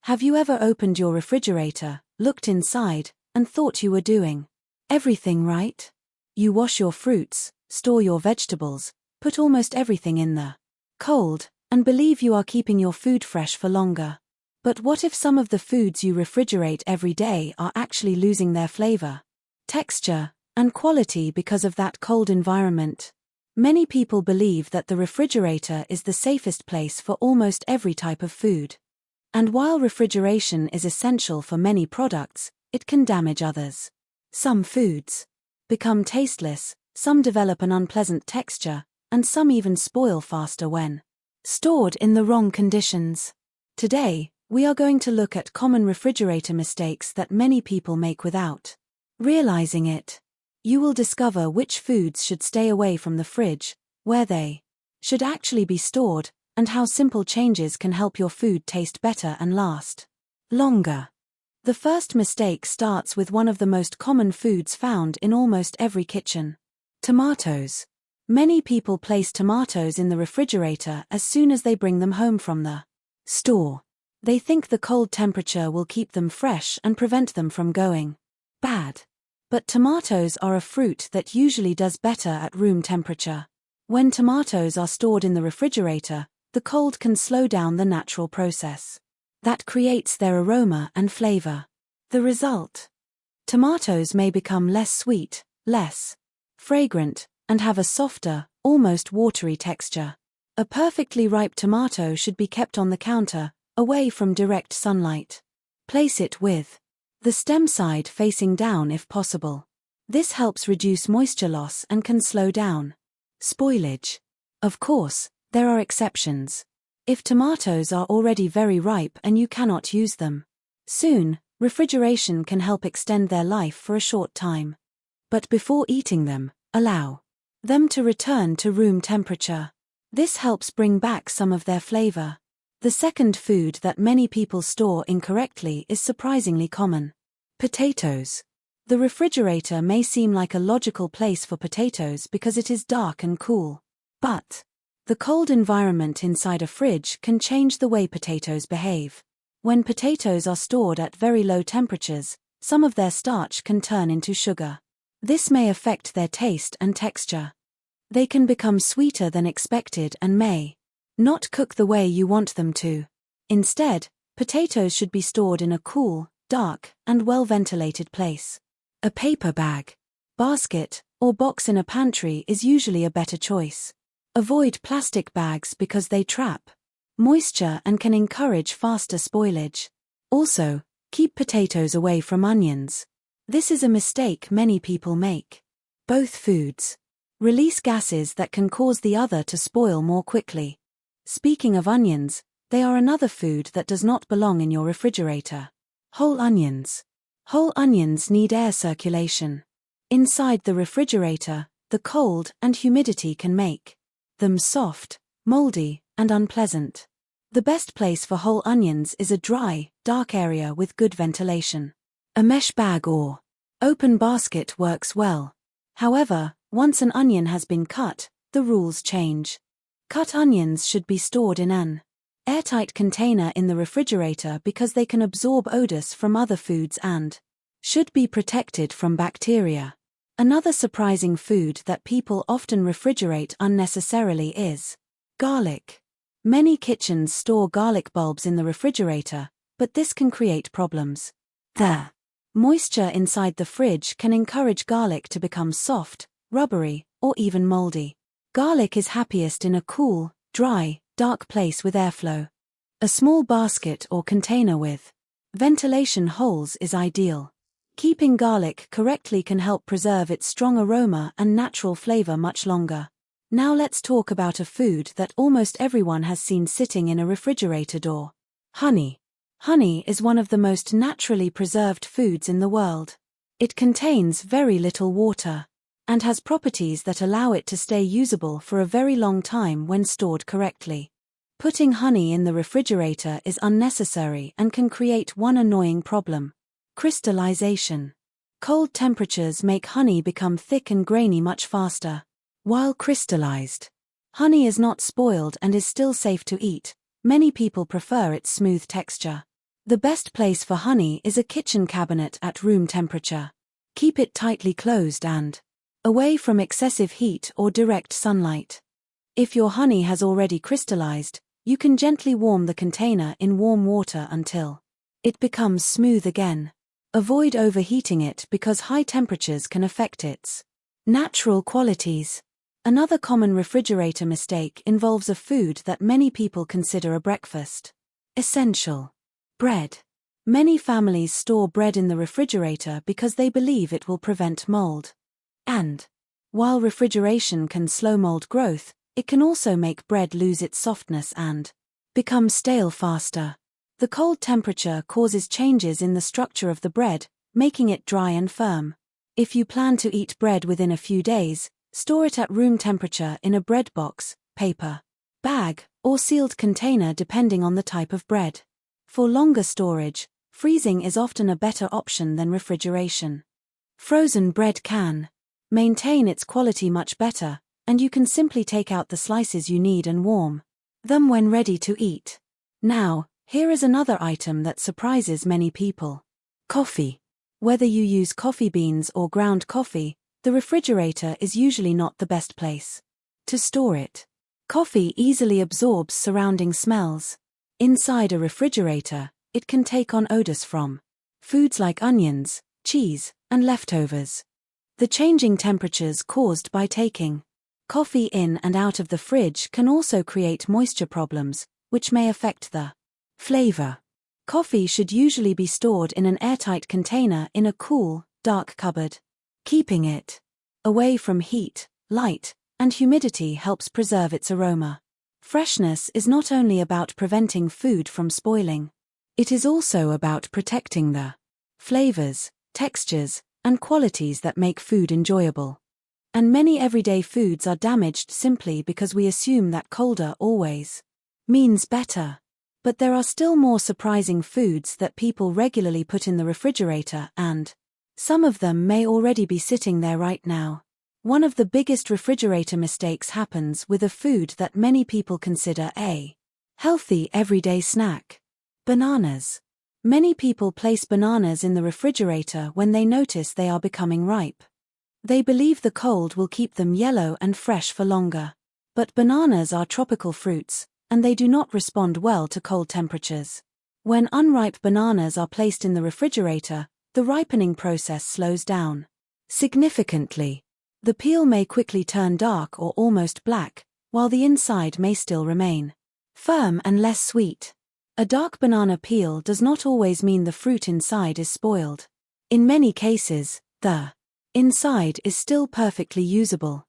Have you ever opened your refrigerator, looked inside, and thought you were doing everything right? You wash your fruits, store your vegetables, put almost everything in the cold, and believe you are keeping your food fresh for longer. But what if some of the foods you refrigerate every day are actually losing their flavor, texture, and quality because of that cold environment? Many people believe that the refrigerator is the safest place for almost every type of food. And while refrigeration is essential for many products, it can damage others. Some foods become tasteless, some develop an unpleasant texture, and some even spoil faster when stored in the wrong conditions. Today, we are going to look at common refrigerator mistakes that many people make without realizing it. You will discover which foods should stay away from the fridge, where they should actually be stored, and how simple changes can help your food taste better and last longer. The first mistake starts with one of the most common foods found in almost every kitchen: tomatoes. Many people place tomatoes in the refrigerator as soon as they bring them home from the store. They think the cold temperature will keep them fresh and prevent them from going bad. But tomatoes are a fruit that usually does better at room temperature. When tomatoes are stored in the refrigerator, the cold can slow down the natural process that creates their aroma and flavor. The result: tomatoes may become less sweet, less fragrant, and have a softer, almost watery texture. A perfectly ripe tomato should be kept on the counter, away from direct sunlight. Place it with the stem side facing down if possible. This helps reduce moisture loss and can slow down spoilage. Of course, there are exceptions. If tomatoes are already very ripe and you cannot use them soon, refrigeration can help extend their life for a short time. But before eating them, allow them to return to room temperature. This helps bring back some of their flavor. The second food that many people store incorrectly is surprisingly common: potatoes. The refrigerator may seem like a logical place for potatoes because it is dark and cool. But the cold environment inside a fridge can change the way potatoes behave. When potatoes are stored at very low temperatures, some of their starch can turn into sugar. This may affect their taste and texture. They can become sweeter than expected and may not cook the way you want them to. Instead, potatoes should be stored in a cool, dark, and well-ventilated place. A paper bag, basket, or box in a pantry is usually a better choice. Avoid plastic bags because they trap moisture and can encourage faster spoilage. Also, keep potatoes away from onions. This is a mistake many people make. Both foods release gases that can cause the other to spoil more quickly. Speaking of onions, they are another food that does not belong in your refrigerator. Whole onions. Whole onions need air circulation. Inside the refrigerator, the cold and humidity can make them soft, moldy, and unpleasant. The best place for whole onions is a dry, dark area with good ventilation. A mesh bag or open basket works well. However, once an onion has been cut, the rules change. Cut onions should be stored in an airtight container in the refrigerator because they can absorb odors from other foods and should be protected from bacteria. Another surprising food that people often refrigerate unnecessarily is garlic. Many kitchens store garlic bulbs in the refrigerator, but this can create problems. The moisture inside the fridge can encourage garlic to become soft, rubbery, or even moldy. Garlic is happiest in a cool, dry, dark place with airflow. A small basket or container with ventilation holes is ideal. Keeping garlic correctly can help preserve its strong aroma and natural flavor much longer. Now let's talk about a food that almost everyone has seen sitting in a refrigerator door: honey. Honey is one of the most naturally preserved foods in the world. It contains very little water and has properties that allow it to stay usable for a very long time when stored correctly. Putting honey in the refrigerator is unnecessary and can create one annoying problem: crystallization. Cold temperatures make honey become thick and grainy much faster. While crystallized honey is not spoiled and is still safe to eat, many people prefer its smooth texture. The best place for honey is a kitchen cabinet at room temperature. Keep it tightly closed and away from excessive heat or direct sunlight. If your honey has already crystallized, you can gently warm the container in warm water until it becomes smooth again. Avoid overheating it because high temperatures can affect its natural qualities. Another common refrigerator mistake involves a food that many people consider a breakfast essential: bread. Many families store bread in the refrigerator because they believe it will prevent mold. And while refrigeration can slow mold growth, it can also make bread lose its softness and become stale faster. The cold temperature causes changes in the structure of the bread, making it dry and firm. If you plan to eat bread within a few days, store it at room temperature in a bread box, paper bag, or sealed container depending on the type of bread. For longer storage, freezing is often a better option than refrigeration. Frozen bread can maintain its quality much better, and you can simply take out the slices you need and warm them when ready to eat. Now, here is another item that surprises many people: coffee. Whether you use coffee beans or ground coffee, the refrigerator is usually not the best place to store it. Coffee easily absorbs surrounding smells. Inside a refrigerator, it can take on odors from foods like onions, cheese, and leftovers. The changing temperatures caused by taking coffee in and out of the fridge can also create moisture problems, which may affect the flavor. Coffee should usually be stored in an airtight container in a cool, dark cupboard. Keeping it away from heat, light, and humidity helps preserve its aroma. Freshness is not only about preventing food from spoiling. It is also about protecting the flavors, textures, and qualities that make food enjoyable. And many everyday foods are damaged simply because we assume that colder always means better. But there are still more surprising foods that people regularly put in the refrigerator, and some of them may already be sitting there right now. One of the biggest refrigerator mistakes happens with a food that many people consider a healthy everyday snack: bananas. Many people place bananas in the refrigerator when they notice they are becoming ripe. They believe the cold will keep them yellow and fresh for longer. But bananas are tropical fruits, and they do not respond well to cold temperatures. When unripe bananas are placed in the refrigerator, the ripening process slows down significantly. The peel may quickly turn dark or almost black, while the inside may still remain firm and less sweet. A dark banana peel does not always mean the fruit inside is spoiled. In many cases, the inside is still perfectly usable.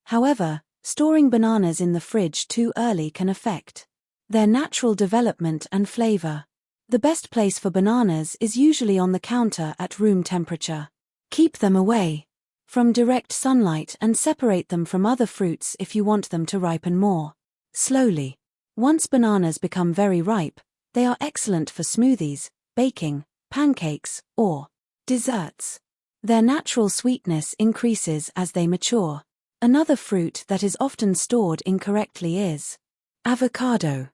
However, storing bananas in the fridge too early can affect their natural development and flavor. The best place for bananas is usually on the counter at room temperature. Keep them away from direct sunlight and separate them from other fruits if you want them to ripen more slowly. Once bananas become very ripe, they are excellent for smoothies, baking, pancakes, or desserts. Their natural sweetness increases as they mature. Another fruit that is often stored incorrectly is avocado.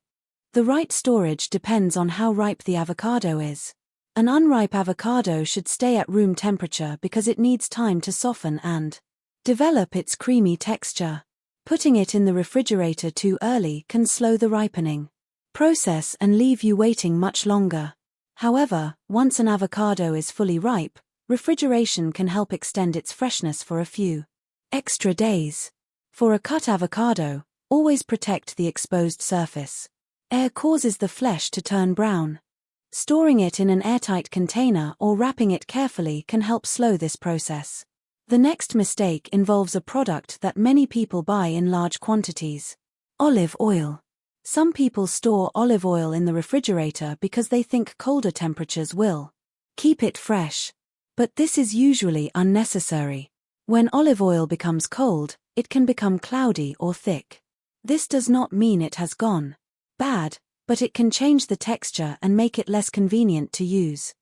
The right storage depends on how ripe the avocado is. An unripe avocado should stay at room temperature because it needs time to soften and develop its creamy texture. Putting it in the refrigerator too early can slow the ripening process and leave you waiting much longer. However, once an avocado is fully ripe, refrigeration can help extend its freshness for a few extra days. For a cut avocado, always protect the exposed surface. Air causes the flesh to turn brown. Storing it in an airtight container or wrapping it carefully can help slow this process. The next mistake involves a product that many people buy in large quantities: olive oil. Some people store olive oil in the refrigerator because they think colder temperatures will keep it fresh. But this is usually unnecessary. When olive oil becomes cold, it can become cloudy or thick. This does not mean it has gone bad, but it can change the texture and make it less convenient to use.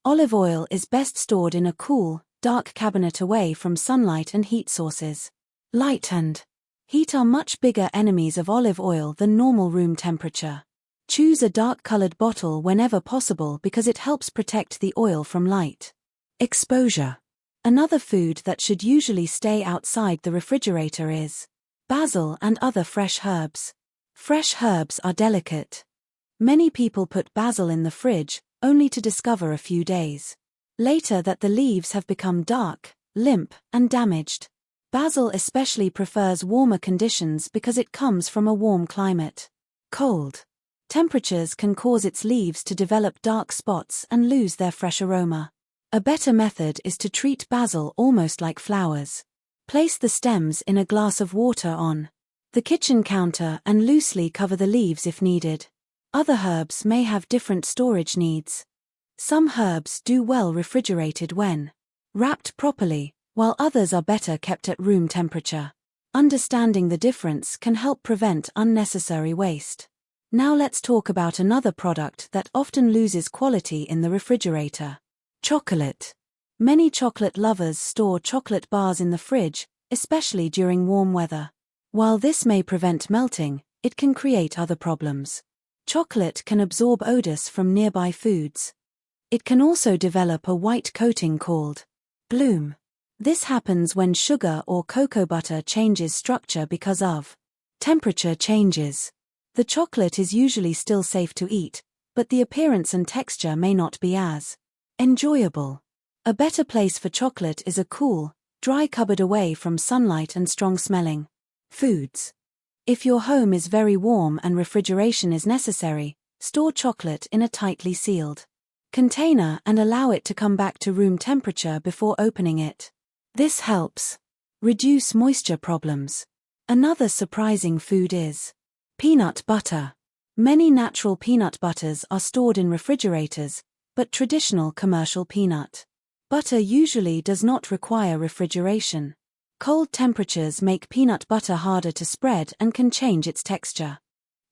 Olive oil is best stored in a cool, dark cabinet away from sunlight and heat sources. Light and heat are much bigger enemies of olive oil than normal room temperature. Choose a dark-colored bottle whenever possible because it helps protect the oil from light exposure. Another food that should usually stay outside the refrigerator is basil and other fresh herbs. Fresh herbs are delicate. Many people put basil in the fridge, only to discover a few days later that the leaves have become dark, limp, and damaged. Basil especially prefers warmer conditions because it comes from a warm climate. Cold temperatures can cause its leaves to develop dark spots and lose their fresh aroma. A better method is to treat basil almost like flowers. Place the stems in a glass of water on the kitchen counter and loosely cover the leaves if needed. Other herbs may have different storage needs. Some herbs do well refrigerated when wrapped properly, while others are better kept at room temperature. Understanding the difference can help prevent unnecessary waste. Now let's talk about another product that often loses quality in the refrigerator. Chocolate. Many chocolate lovers store chocolate bars in the fridge, especially during warm weather. While this may prevent melting, it can create other problems. Chocolate can absorb odors from nearby foods. It can also develop a white coating called bloom. This happens when sugar or cocoa butter changes structure because of temperature changes. The chocolate is usually still safe to eat, but the appearance and texture may not be as enjoyable. A better place for chocolate is a cool, dry cupboard away from sunlight and strong-smelling foods. If your home is very warm and refrigeration is necessary, store chocolate in a tightly sealed container and allow it to come back to room temperature before opening it. This helps reduce moisture problems. Another surprising food is peanut butter. Many natural peanut butters are stored in refrigerators, but traditional commercial peanut butter usually does not require refrigeration. Cold temperatures make peanut butter harder to spread and can change its texture.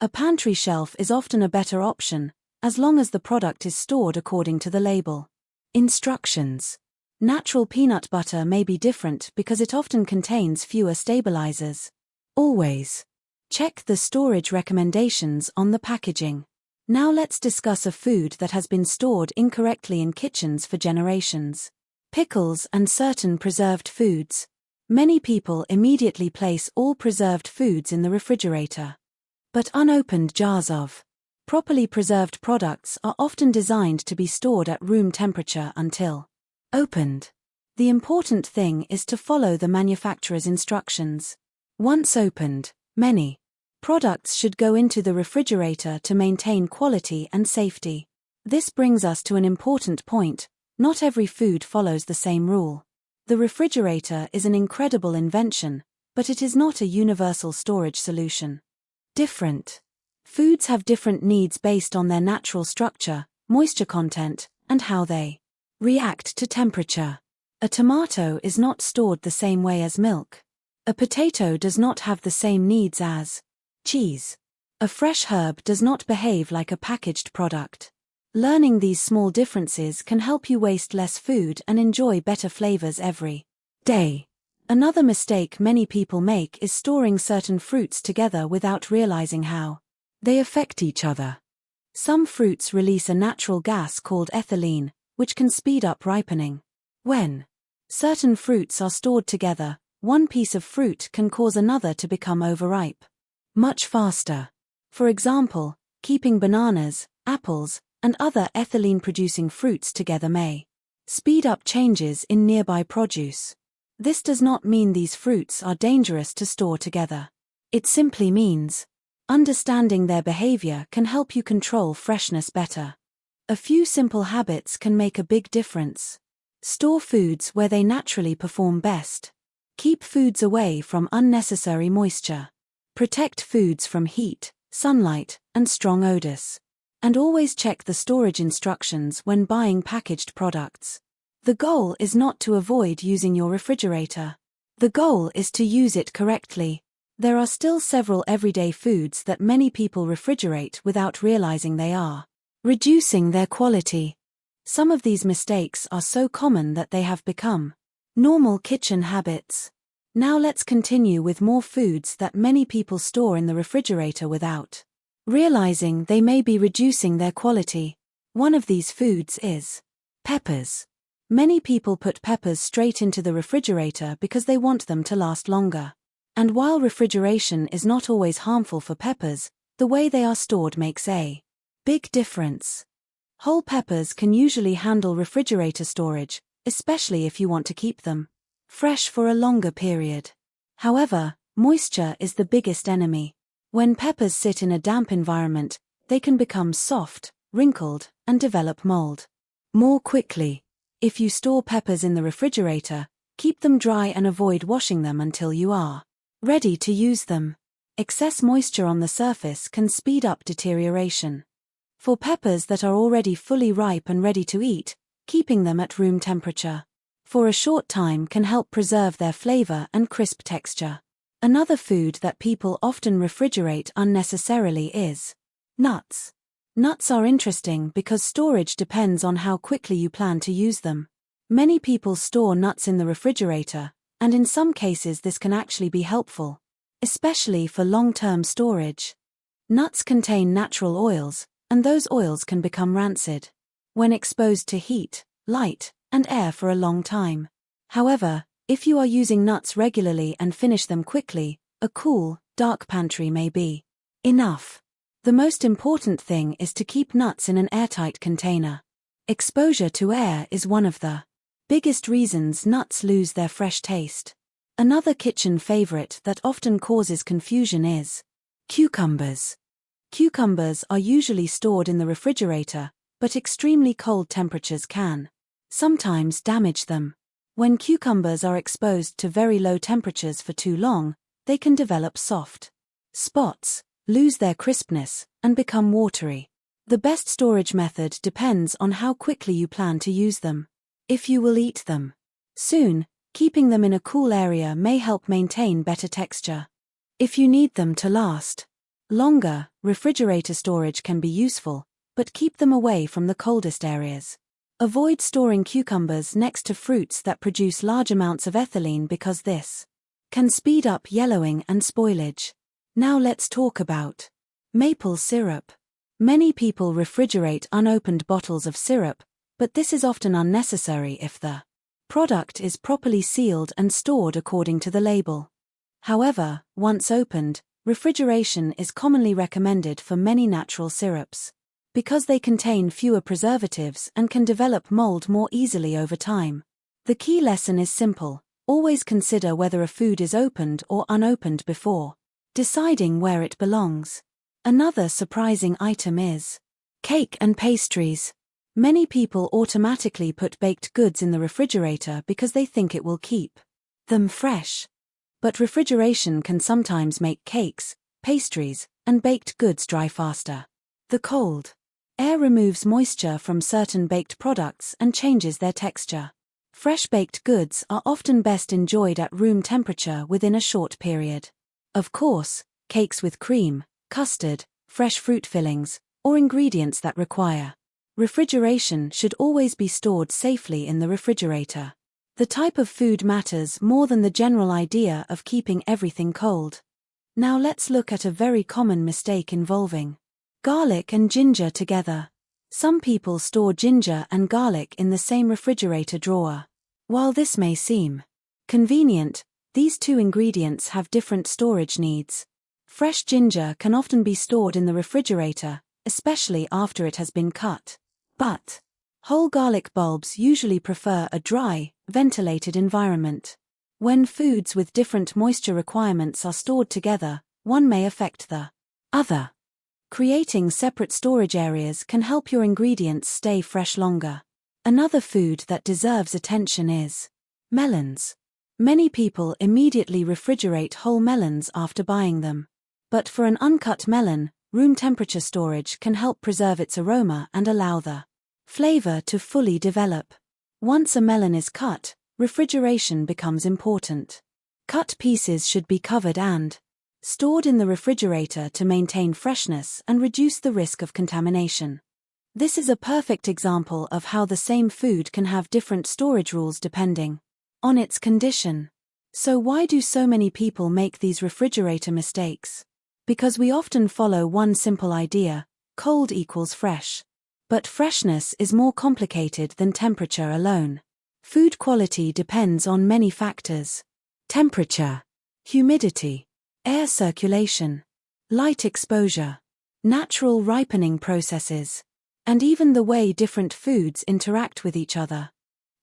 A pantry shelf is often a better option, as long as the product is stored according to the label. Instructions. Natural peanut butter may be different because it often contains fewer stabilizers. Always check the storage recommendations on the packaging. Now let's discuss a food that has been stored incorrectly in kitchens for generations. Pickles and certain preserved foods. Many people immediately place all preserved foods in the refrigerator. But unopened jars of properly preserved products are often designed to be stored at room temperature until opened. The important thing is to follow the manufacturer's instructions. Once opened, many products should go into the refrigerator to maintain quality and safety. This brings us to an important point: not every food follows the same rule. The refrigerator is an incredible invention, but it is not a universal storage solution. Different foods have different needs based on their natural structure, moisture content, and how they react to temperature. A tomato is not stored the same way as milk. A potato does not have the same needs as cheese. A fresh herb does not behave like a packaged product. Learning these small differences can help you waste less food and enjoy better flavors every day. Another mistake many people make is storing certain fruits together without realizing how they affect each other. Some fruits release a natural gas called ethylene, which can speed up ripening. When certain fruits are stored together, one piece of fruit can cause another to become overripe much faster. For example, keeping bananas, apples, and other ethylene-producing fruits together may speed up changes in nearby produce. This does not mean these fruits are dangerous to store together. It simply means understanding their behavior can help you control freshness better. A few simple habits can make a big difference. Store foods where they naturally perform best. Keep foods away from unnecessary moisture. Protect foods from heat, sunlight, and strong odors. And always check the storage instructions when buying packaged products. The goal is not to avoid using your refrigerator. The goal is to use it correctly. There are still several everyday foods that many people refrigerate without realizing they are reducing their quality. Some of these mistakes are so common that they have become normal kitchen habits. Now let's continue with more foods that many people store in the refrigerator without realizing they may be reducing their quality. One of these foods is peppers. Many people put peppers straight into the refrigerator because they want them to last longer. And while refrigeration is not always harmful for peppers, the way they are stored makes a big difference. Whole peppers can usually handle refrigerator storage, especially if you want to keep them fresh for a longer period. However, moisture is the biggest enemy. When peppers sit in a damp environment, they can become soft, wrinkled, and develop mold more quickly. If you store peppers in the refrigerator, keep them dry and avoid washing them until you are ready to use them. Excess moisture on the surface can speed up deterioration. For peppers that are already fully ripe and ready to eat, keeping them at room temperature for a short time can help preserve their flavor and crisp texture. Another food that people often refrigerate unnecessarily is nuts. Nuts are interesting because storage depends on how quickly you plan to use them. Many people store nuts in the refrigerator, and in some cases this can actually be helpful, especially for long-term storage. Nuts contain natural oils, and those oils can become rancid when exposed to heat, light, and air for a long time. However, if you are using nuts regularly and finish them quickly, a cool, dark pantry may be enough. The most important thing is to keep nuts in an airtight container. Exposure to air is one of the biggest reasons nuts lose their fresh taste. Another kitchen favorite that often causes confusion is cucumbers. Cucumbers are usually stored in the refrigerator, but extremely cold temperatures can sometimes damage them. When cucumbers are exposed to very low temperatures for too long, they can develop soft spots, lose their crispness, and become watery. The best storage method depends on how quickly you plan to use them. If you will eat them soon, keeping them in a cool area may help maintain better texture. If you need them to last longer, refrigerator storage can be useful, but keep them away from the coldest areas. Avoid storing cucumbers next to fruits that produce large amounts of ethylene because this can speed up yellowing and spoilage. Now let's talk about maple syrup. Many people refrigerate unopened bottles of syrup, but this is often unnecessary if the product is properly sealed and stored according to the label. However, once opened, refrigeration is commonly recommended for many natural syrups, because they contain fewer preservatives and can develop mold more easily over time. The key lesson is simple: always consider whether a food is opened or unopened before deciding where it belongs. Another surprising item is cake and pastries. Many people automatically put baked goods in the refrigerator because they think it will keep them fresh. But refrigeration can sometimes make cakes, pastries, and baked goods dry faster. The cold air removes moisture from certain baked products and changes their texture. Fresh baked goods are often best enjoyed at room temperature within a short period. Of course, cakes with cream, custard, fresh fruit fillings, or ingredients that require refrigeration should always be stored safely in the refrigerator. The type of food matters more than the general idea of keeping everything cold. Now let's look at a very common mistake involving garlic and ginger together. Some people store ginger and garlic in the same refrigerator drawer. While this may seem convenient, these two ingredients have different storage needs. Fresh ginger can often be stored in the refrigerator, especially after it has been cut. But whole garlic bulbs usually prefer a dry, ventilated environment. When foods with different moisture requirements are stored together, one may affect the other. Creating separate storage areas can help your ingredients stay fresh longer. Another food that deserves attention is melons. Many people immediately refrigerate whole melons after buying them. But for an uncut melon, room temperature storage can help preserve its aroma and allow the flavor to fully develop. Once a melon is cut, refrigeration becomes important. Cut pieces should be covered and stored in the refrigerator to maintain freshness and reduce the risk of contamination. This is a perfect example of how the same food can have different storage rules depending on its condition. So why do so many people make these refrigerator mistakes? Because we often follow one simple idea: cold equals fresh. But freshness is more complicated than temperature alone. Food quality depends on many factors: temperature, humidity, air circulation, light exposure, natural ripening processes, and even the way different foods interact with each other.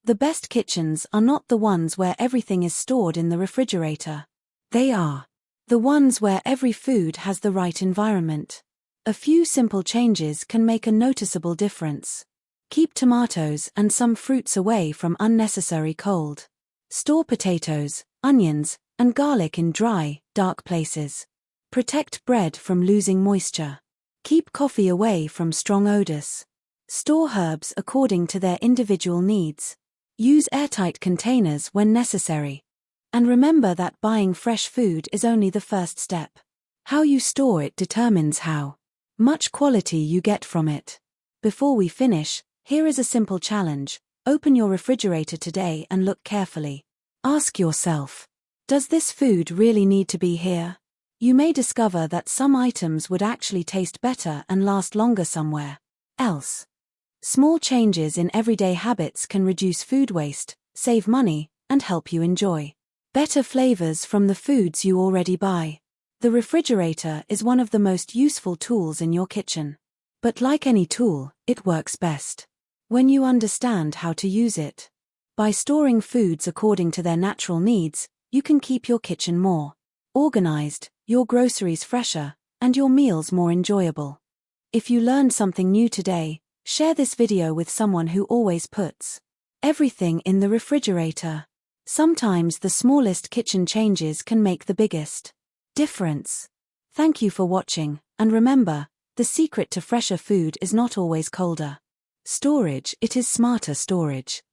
The best kitchens are not the ones where everything is stored in the refrigerator. They are the ones where every food has the right environment. A few simple changes can make a noticeable difference. Keep tomatoes and some fruits away from unnecessary cold. Store potatoes, onions, and garlic in dry, dark places. Protect bread from losing moisture. Keep coffee away from strong odors. Store herbs according to their individual needs. Use airtight containers when necessary. And remember that buying fresh food is only the first step. How you store it determines how much quality you get from it. Before we finish, here is a simple challenge. Open your refrigerator today and look carefully. Ask yourself, does this food really need to be here? You may discover that some items would actually taste better and last longer somewhere else. Small changes in everyday habits can reduce food waste, save money, and help you enjoy better flavors from the foods you already buy. The refrigerator is one of the most useful tools in your kitchen. But like any tool, it works best when you understand how to use it. By storing foods according to their natural needs, you can keep your kitchen more organized, your groceries fresher, and your meals more enjoyable. If you learned something new today, share this video with someone who always puts everything in the refrigerator. Sometimes the smallest kitchen changes can make the biggest difference. Thank you for watching, and remember, the secret to fresher food is not always colder storage, it is smarter storage.